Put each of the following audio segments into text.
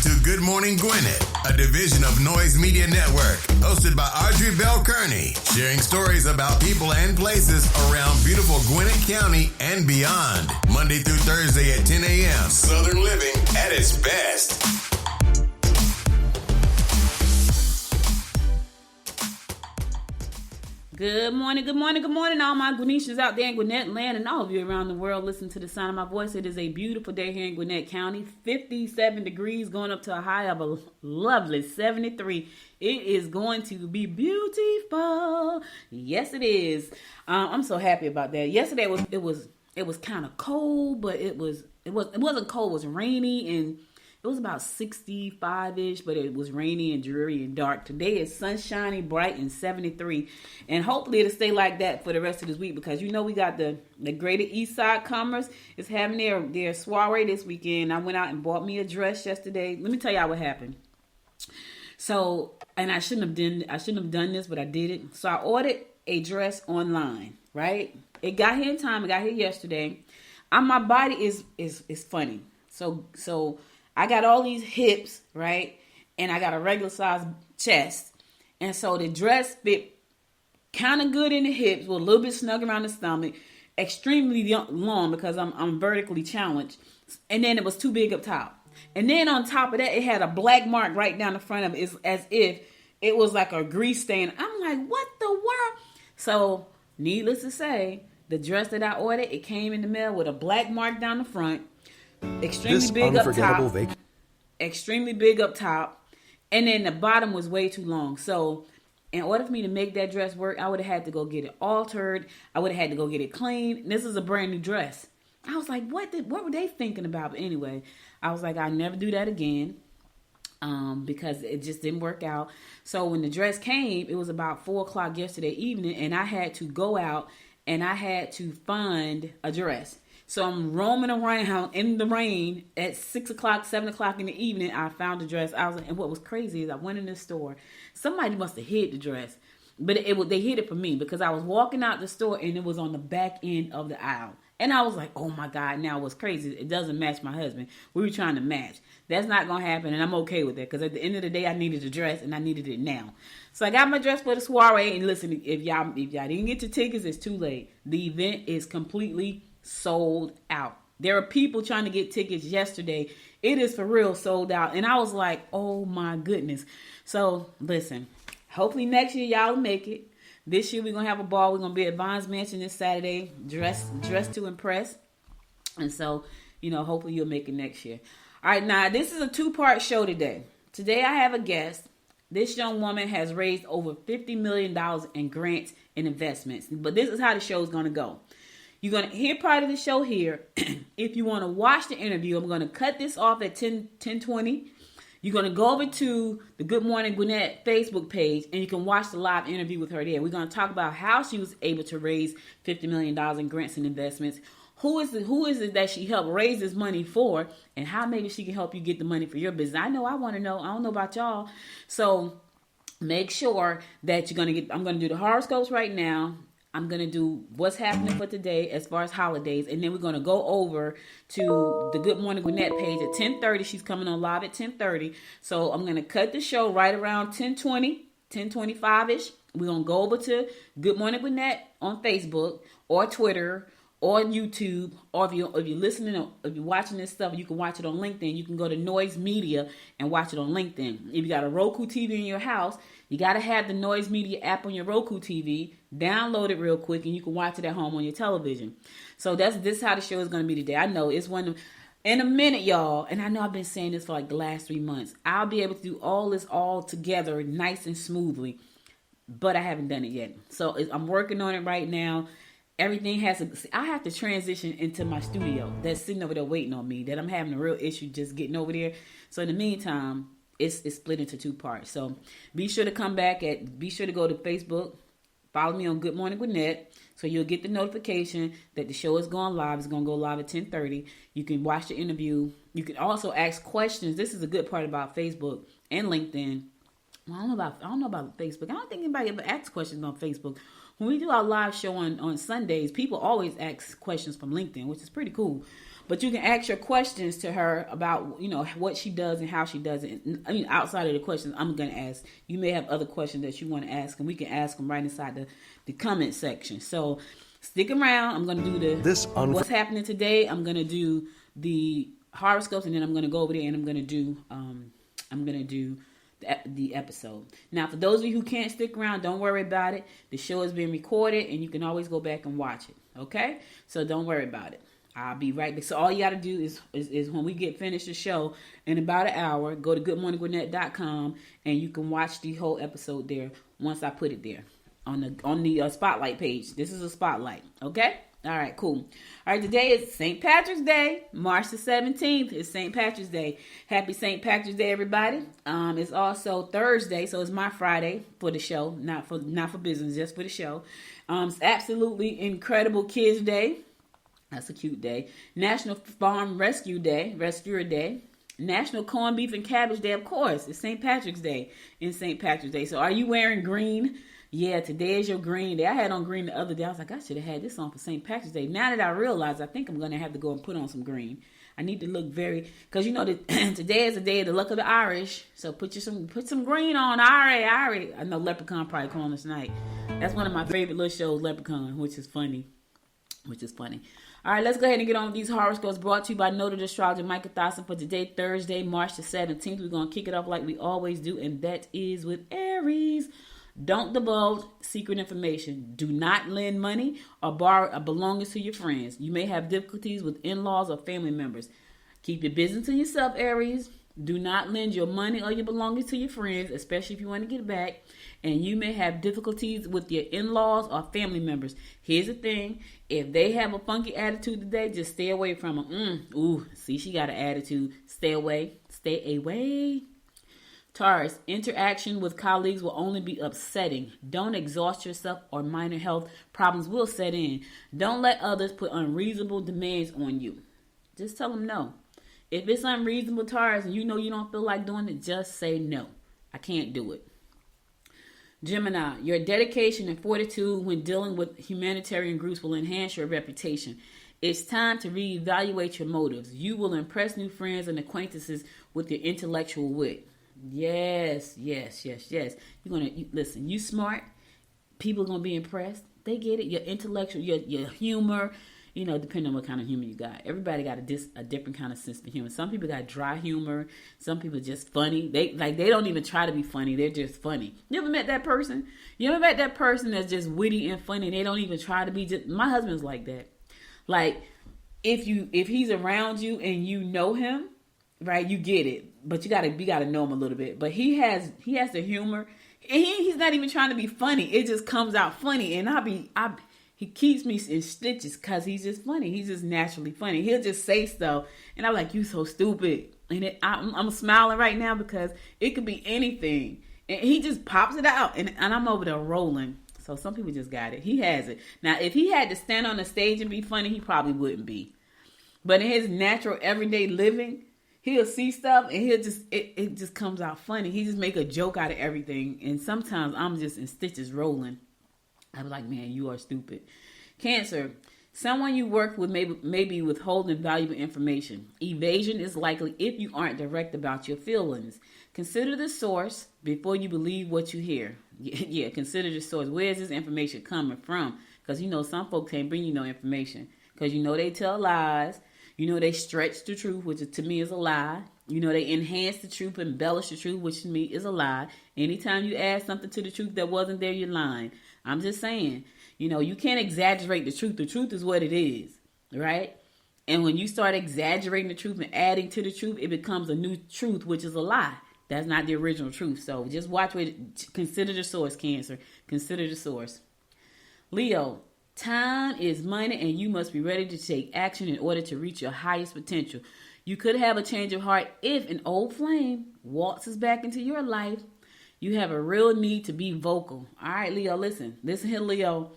to Good Morning Gwinnett, a division of Noise Media Network, hosted by Audrey Bell Kearney, sharing stories about people and places around beautiful Gwinnett County and beyond. Monday through Thursday at 10 a.m. Southern living at its best. Good morning, all my Gwinnetians out there in Gwinnett land and all of you around the world listening to the sound of my voice. It is a beautiful day here in Gwinnett County, 57 degrees going up to a high of a lovely 73. It is going to be beautiful. Yes, it is. I'm so happy about that. Yesterday it was kind of cold, but it wasn't cold. It was rainy and it was about 65-ish, but it was rainy and dreary and dark. Today is sunshiny, bright, and 73. And hopefully it'll stay like that for the rest of this week because you know we got the Greater East Side Commerce is having their soiree this weekend. I went out and bought me a dress yesterday. Let me tell y'all what happened. So, and I shouldn't have done this, but I did it. So I ordered a dress online, right? It got here in time. It got here yesterday. My body is funny. So I got all these hips, right? And I got a regular size chest. And so the dress fit kind of good in the hips with a little bit snug around the stomach. Extremely long because I'm vertically challenged. And then it was too big up top. And then on top of that, it had a black mark right down the front of it. It's as if it was like a grease stain. I'm like, what the world? So needless to say, the dress that I ordered, it came in the mail with a black mark down the front. Extremely big up top, and then the bottom was way too long. So in order for me to make that dress work, I would have had to go get it altered. I would have had to go get it cleaned. This is a brand new dress. I was like, what were they thinking about? But anyway, I was like, I'll never do that again because it just didn't work out. So when the dress came, it was about 4:00 yesterday evening, and I had to go out and I had to find a dress. So I'm roaming around in the rain at 6 o'clock, 7 o'clock in the evening. I found a dress. And what was crazy is I went in the store. Somebody must have hid the dress, but they hid it from me because I was walking out the store and it was on the back end of the aisle. And I was like, oh my God, now what's crazy? It doesn't match my husband. We were trying to match. That's not going to happen. And I'm okay with that because at the end of the day, I needed a dress and I needed it now. So I got my dress for the soiree. And listen, if y'all didn't get your tickets, it's too late. The event is completely sold out. There are people trying to get tickets yesterday. It is for real sold out. And I was like, oh my goodness. So listen, hopefully next year y'all will make it. This year we're going to have a ball. We're going to be at Vaughn's Mansion this Saturday. Dressed to impress. And so, hopefully you'll make it next year. All right, now this is a two-part show today. Today I have a guest. This young woman has raised over $50 million in grants and investments. But this is how the show is going to go. You're going to hear part of the show here. If you want to watch the interview, I'm going to cut this off at 10:20. You're going to go over to the Good Morning Gwinnett Facebook page, and you can watch the live interview with her there. We're going to talk about how she was able to raise $50 million in grants and investments. Who is it that she helped raise this money for, and how maybe she can help you get the money for your business. I know I want to know. I don't know about y'all. So make sure that I'm going to do the horoscopes right now. I'm going to do what's happening for today as far as holidays. And then we're going to go over to the Good Morning Gwinnett page at 10:30. She's coming on live at 10:30. So I'm going to cut the show right around 10:20, 10:25-ish. We're going to go over to Good Morning Gwinnett on Facebook or Twitter or YouTube. Or if you're listening, if you're watching this stuff, you can watch it on LinkedIn. You can go to Noise Media and watch it on LinkedIn. If you got a Roku TV in your house, you got to have the Noise Media app on your Roku TV. Download it real quick and you can watch it at home on your television. So this is how the show is going to be today. I know it's in a minute, y'all. And I know I've been saying this for like the last 3 months. I'll be able to do all this all together nice and smoothly. But I haven't done it yet. So I'm working on it right now. Everything I have to transition into my studio that's sitting over there waiting on me, that I'm having a real issue just getting over there. So in the meantime, it's split into two parts. So be sure to go to Facebook, follow me on Good Morning Gwinnett, so you'll get the notification that the show is going live. It's going to go live at 10:30. You can watch the interview. You can also ask questions. This is a good part about Facebook and LinkedIn. Well, I don't know about Facebook. I don't think anybody ever asks questions on Facebook. When we do our live show on Sundays, people always ask questions from LinkedIn, which is pretty cool. But you can ask your questions to her about, what she does and how she does it. I mean, outside of the questions I'm going to ask, you may have other questions that you want to ask, and we can ask them right inside the comment section. So stick around. I'm going to do what's happening today. I'm going to do the horoscopes, and then I'm going to go over there and I'm going to do the episode. Now, for those of you who can't stick around, don't worry about it. The show is being recorded, and you can always go back and watch it. Okay? So don't worry about it. I'll be right back. So all you got to do is when we get finished the show in about an hour, go to goodmorninggwinnett.com, and you can watch the whole episode there once I put it there on the spotlight page. This is a spotlight. Okay? All right, cool. All right, today is St. Patrick's Day, March the 17th. It's St. Patrick's Day. Happy St. Patrick's Day, everybody. It's also Thursday, so it's my Friday for the show, not for business, just for the show. It's absolutely incredible Kids Day. That's a cute day. National Farm Rescuer Day. National Corned Beef and Cabbage Day, of course. It's St. Patrick's Day and St. Patrick's Day. So are you wearing green? Yeah, today is your green day. I had on green the other day. I was like, I should have had this on for St. Patrick's Day. Now that I realize, I think I'm going to have to go and put on some green. I need to look because today is the day of the luck of the Irish. So put some green on. Ari. I know Leprechaun probably calling us tonight. That's one of my favorite little shows, Leprechaun, which is funny. All right, let's go ahead and get on with these horoscopes brought to you by noted astrologer Micah Thosson for today, Thursday, March the 17th. We're going to kick it off like we always do, and that is with Ayris. Don't divulge secret information. Do not lend money or borrow belongings to your friends. You may have difficulties with in-laws or family members. Keep your business to yourself, Aries. Do not lend your money or your belongings to your friends, especially if you want to get back. And you may have difficulties with your in-laws or family members. Here's the thing. If they have a funky attitude today, just stay away from them. See, she got an attitude. Stay away. Stay away. Taurus, interaction with colleagues will only be upsetting. Don't exhaust yourself or minor health problems will set in. Don't let others put unreasonable demands on you. Just tell them no. If it's unreasonable, Taurus, and you know you don't feel like doing it, just say no. I can't do it. Gemini, your dedication and fortitude when dealing with humanitarian groups will enhance your reputation. It's time to reevaluate your motives. You will impress new friends and acquaintances with your intellectual wit. Yes. Listen, you smart. People are going to be impressed. They get it. Your intellectual, your humor, depending on what kind of humor you got. Everybody got a different kind of sense of humor. Some people got dry humor. Some people are just funny. They don't even try to be funny. They're just funny. You ever met that person? You ever met that person that's just witty and funny? They don't even try to be my husband's like that. Like, if he's around you and you know him, right, you get it. But you gotta know him a little bit. But he has the humor. And he's not even trying to be funny. It just comes out funny. And he keeps me in stitches because he's just funny. He's just naturally funny. He'll just say stuff. And I'm like, you so stupid. And I'm smiling right now because it could be anything. And he just pops it out. And I'm over there rolling. So some people just got it. He has it. Now, if he had to stand on the stage and be funny, he probably wouldn't be. But in his natural everyday living, he'll see stuff and it just comes out funny. He just make a joke out of everything. And sometimes I'm just in stitches rolling. I was like, man, you are stupid. Cancer, someone you work with may be withholding valuable information. Evasion is likely if you aren't direct about your feelings. Consider the source before you believe what you hear. Yeah, consider the source. Where is this information coming from? Because, some folks can't bring you no information. Because, they tell lies. They stretch the truth, which to me is a lie. They enhance the truth, embellish the truth, which to me is a lie. Anytime you add something to the truth that wasn't there, you're lying. I'm just saying, you can't exaggerate the truth. The truth is what it is, right? And when you start exaggerating the truth and adding to the truth, it becomes a new truth, which is a lie. That's not the original truth. So just watch consider the source, Cancer. Consider the source. Leo, time is money and you must be ready to take action in order to reach your highest potential. You could have a change of heart if an old flame waltzes back into your life. You have a real need to be vocal. All right, Leo, listen here, Leo.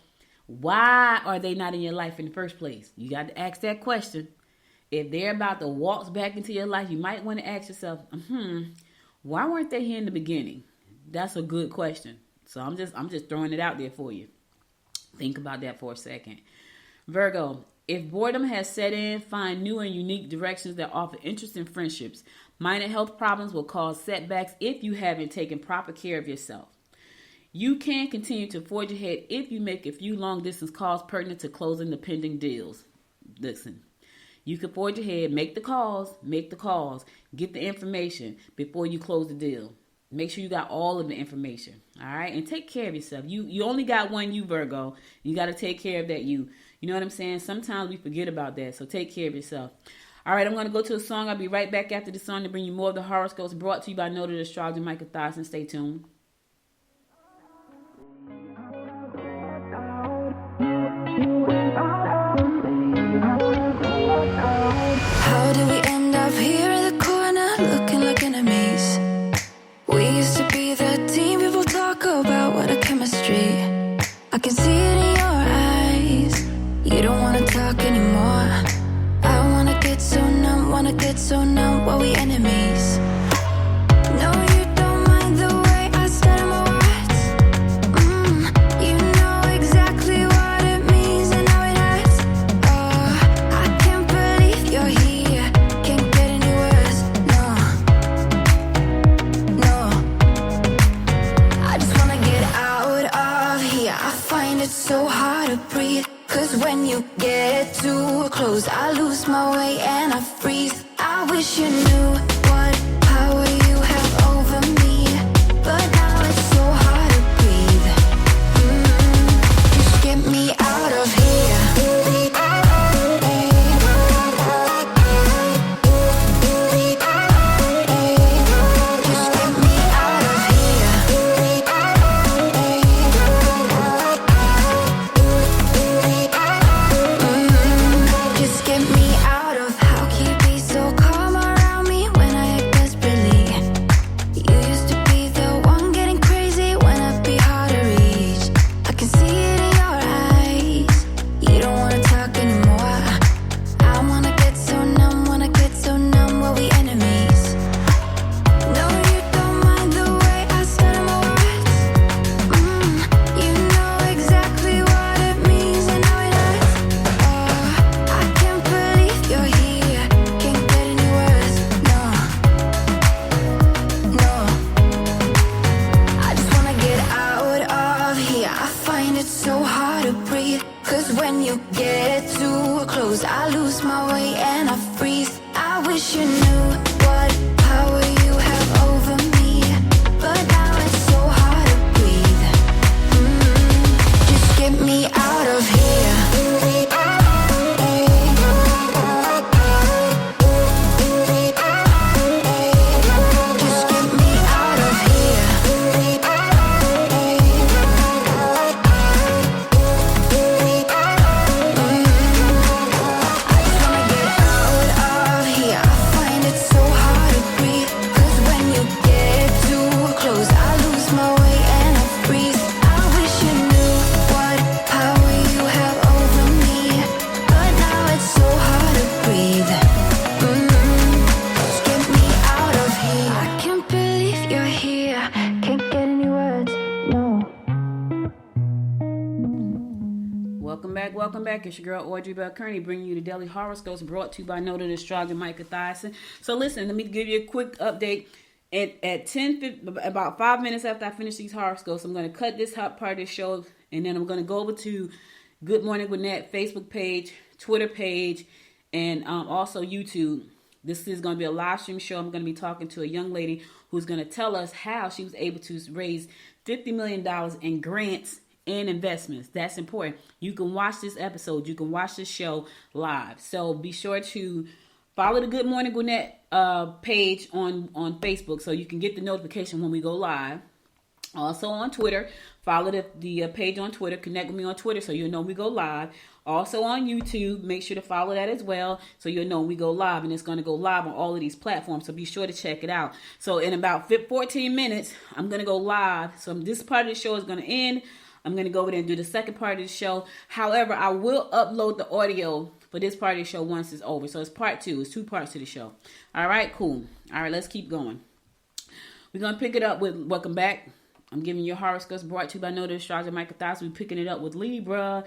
Why are they not in your life in the first place? You got to ask that question. If they're about to waltz back into your life, you might want to ask yourself, why weren't they here in the beginning? That's a good question. So I'm just throwing it out there for you. Think about that for a second. Virgo, If boredom has set in, find new and unique directions that offer interesting friendships. Minor health problems will cause setbacks if you haven't taken proper care of yourself. You can continue to forge ahead if you make a few long-distance calls pertinent to closing the pending deals. Listen, you can forge ahead, make the calls, get the information before you close the deal. Make sure you got all of the information, all right? And take care of yourself. You only got one you, Virgo. You got to take care of that you. You know what I'm saying? Sometimes we forget about that, so take care of yourself. All right, I'm going to go to a song. I'll be right back after the song to bring you more of the horoscopes brought to you by Noted Astrologer Michael Thyssen. Stay tuned. How did we end up here in the corner looking like enemies? We used to be the team people talk about, what a chemistry. I can see it in your eyes. You don't wanna talk anymore. I wanna get so numb while we enemies. No, you don't mind the way I stutter my words. You know exactly what it means and how it hurts. Oh, I can't believe you're here. Can't get any worse. No. I just wanna get out of here. I find it so hard to breathe. 'Cause when you get too close, I lose my way and I freeze. I wish you knew what power you have over me, but now it's so hard to breathe. Just get me out of here. Just get me out of here. Just get me out of. How can you be so calm around me when I act desperately? You used to be the one getting crazy when I'd be hard to reach. I can see it in your eyes. You don't wanna talk anymore. I wanna get so numb while we enemies. No, you don't mind the way I stutter my words. You know exactly what it means and how it hurts. Oh, I can't believe you're here. Can't get any worse. No. I just wanna get out of here. I find it so hard to breathe. 'Cause when you get too close, I lose my way and I freeze. I wish you knew what power you have over me, but now it's so hard to breathe. Just get me out of here. Just get me out of here. I just wanna get out of here. I find it so hard to breathe. 'Cause when you get too close, I lose my way and I freeze. I wish you knew what power you have over me, but now it's so hard to breathe. Just get me out of here. I can't believe you're here. Can't get any words. No. Welcome back. It's your girl Audrey Bell Kearney bringing you the daily horoscopes brought to you by Noted Astrologer Michael Thyssen. So listen, let me give you a quick update. At 10, about 5 minutes after I finish these horoscopes, I'm going to cut this hot part of the show, and then I'm going to go over to Good Morning Gwinnett Facebook page, Twitter page, and also YouTube. This is going to be a live stream show. I'm going to be talking to a young lady who's going to tell us how she was able to raise $50 million in grants and investments. That's important. You can watch this episode. You can watch this show live. So be sure to follow the Good Morning Gwinnett page on Facebook so you can get the notification when we go live. Also on Twitter, follow the page on Twitter. Connect with me on Twitter so you'll know when we go live. Also on YouTube, make sure to follow that as well so you'll know when we go live. And it's going to go live on all of these platforms, so be sure to check it out. So in about 14 minutes, I'm going to go live. So this part of the show is going to end. I'm going to go over there and do the second part of the show. However, I will upload the audio for this part of the show once it's over. So it's part 2. It's 2 parts to the show. All right, cool. All right, let's keep going. We're going to pick it up with welcome back. I'm giving you horoscopes brought to you by Noted Astrologer Michael Thyssen. We're picking it up with Libra,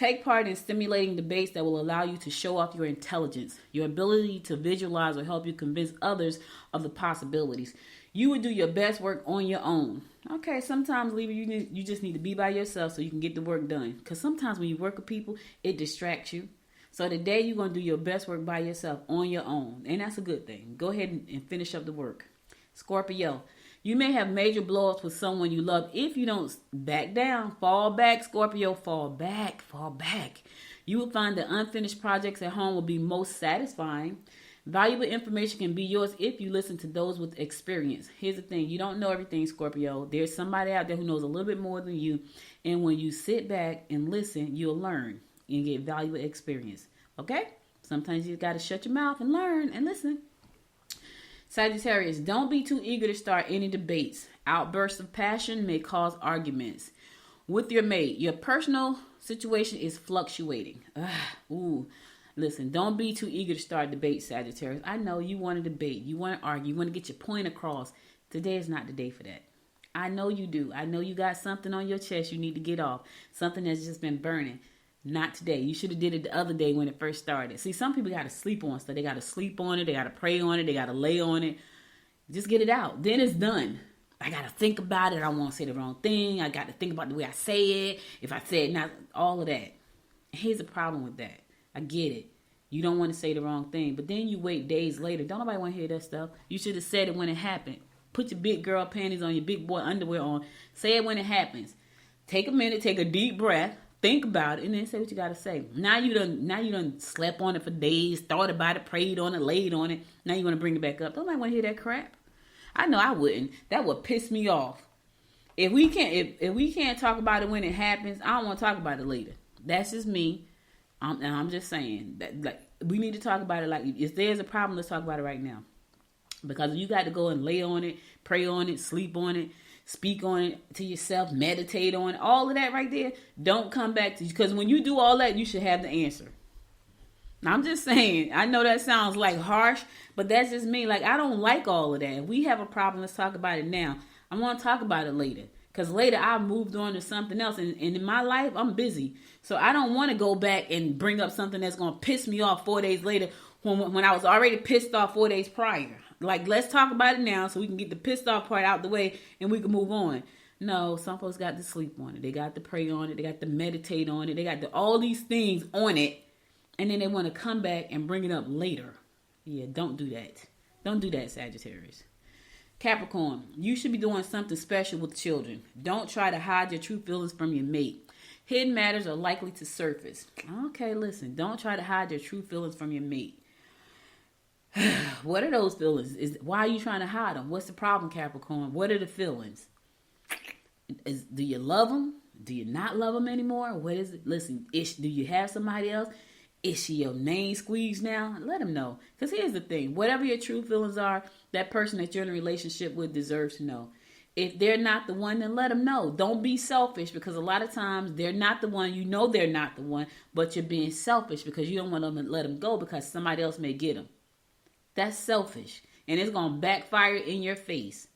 Take part in stimulating debates that will allow you to show off your intelligence, your ability to visualize or help you convince others of the possibilities. You would do your best work on your own. Okay, sometimes, Libra, you just need to be by yourself so you can get the work done. Because sometimes when you work with people, it distracts you. So today you're going to do your best work by yourself on your own. And that's a good thing. Go ahead and finish up the work. Scorpio, you may have major blow-ups with someone you love if you don't back down. Fall back, Scorpio. Fall back. Fall back. You will find that unfinished projects at home will be most satisfying. Valuable information can be yours if you listen to those with experience. Here's the thing. You don't know everything, Scorpio. There's somebody out there who knows a little bit more than you. And when you sit back and listen, you'll learn and get valuable experience. Okay? Sometimes you got to shut your mouth and learn and listen. Sagittarius, don't be too eager to start any debates. Outbursts of passion may cause arguments with your mate. Your personal situation is fluctuating. Listen, don't be too eager to start debates, Sagittarius. I know you want to debate. You want to argue. You want to get your point across. Today is not the day for that. I know you do. I know you got something on your chest you need to get off. Something that's just been burning. Not today. You should have did it the other day when it first started. See, some people got to sleep on stuff. They got to sleep on it. They got to pray on it. They got to lay on it. Just get it out. Then it's done. I got to think about it. I don't want to say the wrong thing. I got to think about the way I say it. If I say it, not all of that. Here's the problem with that. I get it. You don't want to say the wrong thing. But then you wait days later. Don't nobody want to hear that stuff. You should have said it when it happened. Put your big girl panties on, your big boy underwear on. Say it when it happens. Take a minute. Take a deep breath. Think about it and then say what you got to say. Now you done slept on it for days, thought about it, prayed on it, laid on it. Now you want to bring it back up. Nobody want to hear that crap. I know I wouldn't. That would piss me off. If we can't talk about it when it happens, I don't want to talk about it later. That's just me. I'm just saying that, like, we need to talk about it. Like, if there's a problem, let's talk about it right now. Because you got to go and lay on it, pray on it, sleep on it, speak on it to yourself, meditate on it, all of that right there. Don't come back to you. Because when you do all that, you should have the answer. Now, I'm just saying, I know that sounds like harsh, but that's just me. Like, I don't like all of that. If we have a problem, let's talk about it now. I want to talk about it later. Because later I moved on to something else. And in my life, I'm busy. So I don't want to go back and bring up something that's going to piss me off 4 days later when I was already pissed off 4 days prior. Like, let's talk about it now so we can get the pissed off part out the way and we can move on. No, some folks got to sleep on it. They got to pray on it. They got to meditate on it. They got all these things on it. And then they want to come back and bring it up later. Yeah, don't do that. Don't do that, Sagittarius. Capricorn, you should be doing something special with children. Don't try to hide your true feelings from your mate. Hidden matters are likely to surface. Okay, listen. Don't try to hide your true feelings from your mate. What are those feelings? Why are you trying to hide them? What's the problem, Capricorn? What are the feelings? Do you love them? Do you not love them anymore? What is it? Listen, do you have somebody else? Is she your name squeeze now? Let them know. Because here's the thing. Whatever your true feelings are, that person that you're in a relationship with deserves to know. If they're not the one, then let them know. Don't be selfish, because a lot of times they're not the one. You know they're not the one, but you're being selfish because you don't want to let them go because somebody else may get them. That's selfish. And it's going to backfire in your face.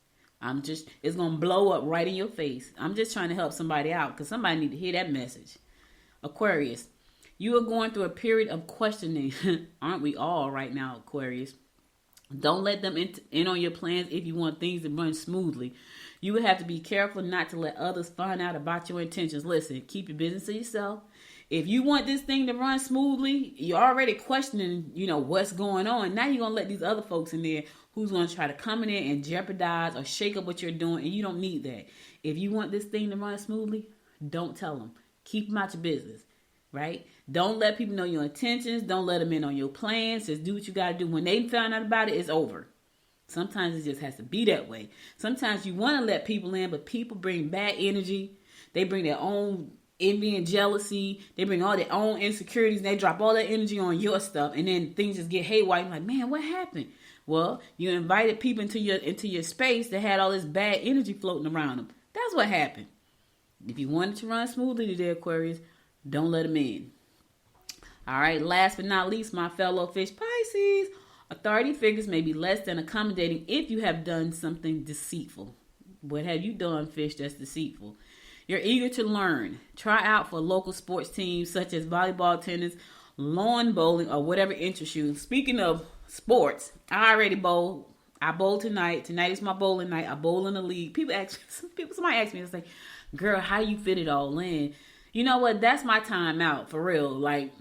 It's going to blow up right in your face. I'm just trying to help somebody out because somebody need to hear that message. Aquarius, you are going through a period of questioning. Aren't we all right now, Aquarius? Don't let them in on your plans if you want things to run smoothly. You would have to be careful not to let others find out about your intentions. Listen, keep your business to yourself. If you want this thing to run smoothly, you're already questioning, what's going on. Now you're going to let these other folks in there who's going to try to come in there and jeopardize or shake up what you're doing, and you don't need that. If you want this thing to run smoothly, don't tell them. Keep them out your business, right? Don't let people know your intentions. Don't let them in on your plans. Just do what you got to do. When they find out about it, it's over. Sometimes it just has to be that way. Sometimes you want to let people in, but people bring bad energy. They bring their own envy and jealousy. They bring all their own insecurities, and they drop all that energy on your stuff, and then things just get haywire. You're like, man, what happened? Well, you invited people into your space that had all this bad energy floating around them. That's what happened. If you want it to run smoothly today, Aquarius, don't let them in. All right, last but not least, my fellow fish Pisces, authority figures may be less than accommodating if you have done something deceitful. What have you done, fish, that's deceitful? You're eager to learn. Try out for local sports teams such as volleyball, tennis, lawn bowling, or whatever interests you. Speaking of sports, I already bowl. I bowl tonight. Tonight is my bowling night. I bowl in the league. Somebody ask me, it's like, girl, how do you fit it all in? You know what? That's my time out, for real. Like,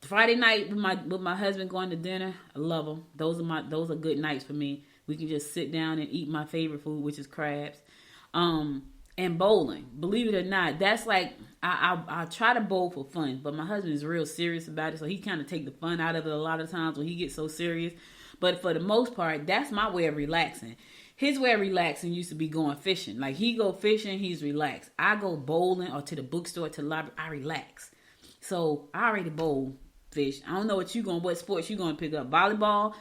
Friday night with my husband going to dinner, I love them. Those are good nights for me. We can just sit down and eat my favorite food, which is crabs. And bowling. Believe it or not, that's like I try to bowl for fun, but my husband is real serious about it, so he kind of take the fun out of it a lot of times when he gets so serious. But for the most part, that's my way of relaxing. His way of relaxing used to be going fishing. Like, he go fishing, he's relaxed. I go bowling or to the bookstore, to the library, I relax. So I already bowl, fish. I don't know what sports you gonna pick up. Volleyball.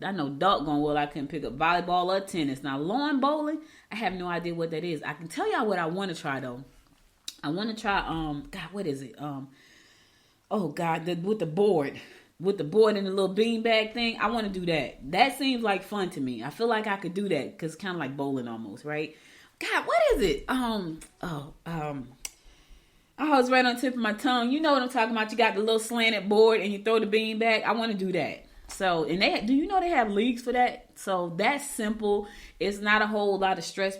I know doggone well I couldn't pick up volleyball or tennis. Now, lawn bowling, I have no idea what that is. I can tell y'all what I want to try though. I want to try God, what is it? With the board. With the board and the little beanbag thing, I want to do that. That seems like fun to me. I feel like I could do that because it's kind of like bowling almost, right? God, what is it? It's right on the tip of my tongue. You know what I'm talking about. You got the little slanted board and you throw the beanbag. I want to do that. So, and do you know they have leagues for that? So that's simple. It's not a whole lot of stress.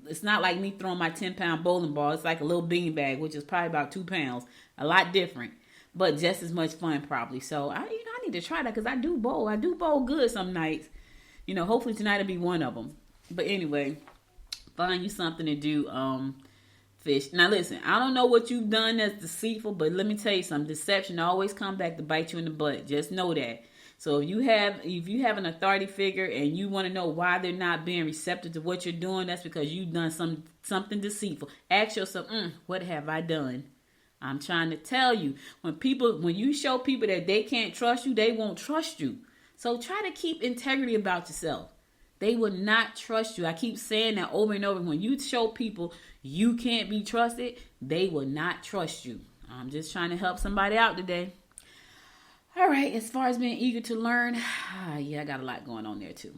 It's not like me throwing my 10-pound bowling ball. It's like a little beanbag, which is probably about 2 pounds. A lot different, but just as much fun probably. So I need to try that because I do bowl. I do bowl good some nights. Hopefully tonight will be one of them. But anyway, find you something to do. Fish. Now listen, I don't know what you've done that's deceitful, but let me tell you something. Deception always come back to bite you in the butt. Just know that. So if you have an authority figure and you want to know why they're not being receptive to what you're doing, that's because you've done something deceitful. Ask yourself, what have I done? I'm trying to tell you, when you show people that they can't trust you, they won't trust you. So try to keep integrity about yourself. They will not trust you. I keep saying that over and over. When you show people you can't be trusted, they will not trust you. I'm just trying to help somebody out today. All right, as far as being eager to learn, I got a lot going on there too.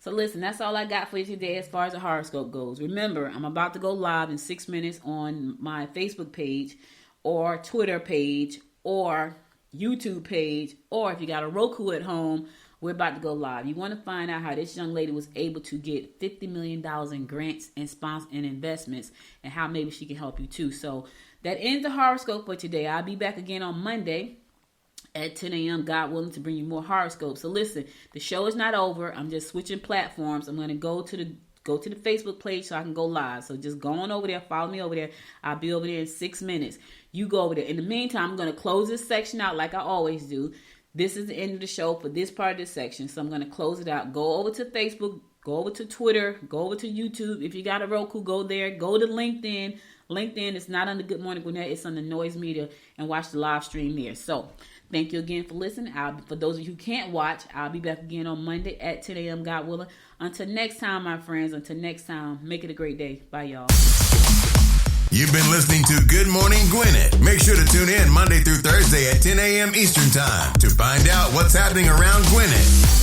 So listen, that's all I got for you today as far as the horoscope goes. Remember, I'm about to go live in 6 minutes on my Facebook page or Twitter page or YouTube page, or if you got a Roku at home, we're about to go live. You want to find out how this young lady was able to get $50 million in grants and sponsors and investments, and how maybe she can help you too. So that ends the horoscope for today. I'll be back again on Monday at 10 a.m., God willing, to bring you more horoscopes. So listen, the show is not over. I'm just switching platforms. I'm going to go to the Facebook page so I can go live. So just go on over there, follow me over there. I'll be over there in 6 minutes. You go over there. In the meantime, I'm going to close this section out like I always do. This is the end of the show for this part of this section. So I'm going to close it out. Go over to Facebook, go over to Twitter, go over to YouTube. If you got a Roku, go there. Go to LinkedIn. LinkedIn is not under Good Morning Gwinnett. It's on the Noise Media, and watch the live stream there. So thank you again for listening. For those of you who can't watch, I'll be back again on Monday at 10 a.m., God willing. Until next time, my friends. Until next time, make it a great day. Bye, y'all. You've been listening to Good Morning Gwinnett. Make sure to tune in Monday through Thursday at 10 a.m. Eastern Time to find out what's happening around Gwinnett.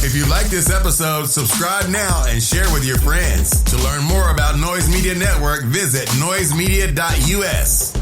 If you like this episode, subscribe now and share with your friends. To learn more about Noise Media Network, visit noisemedia.us.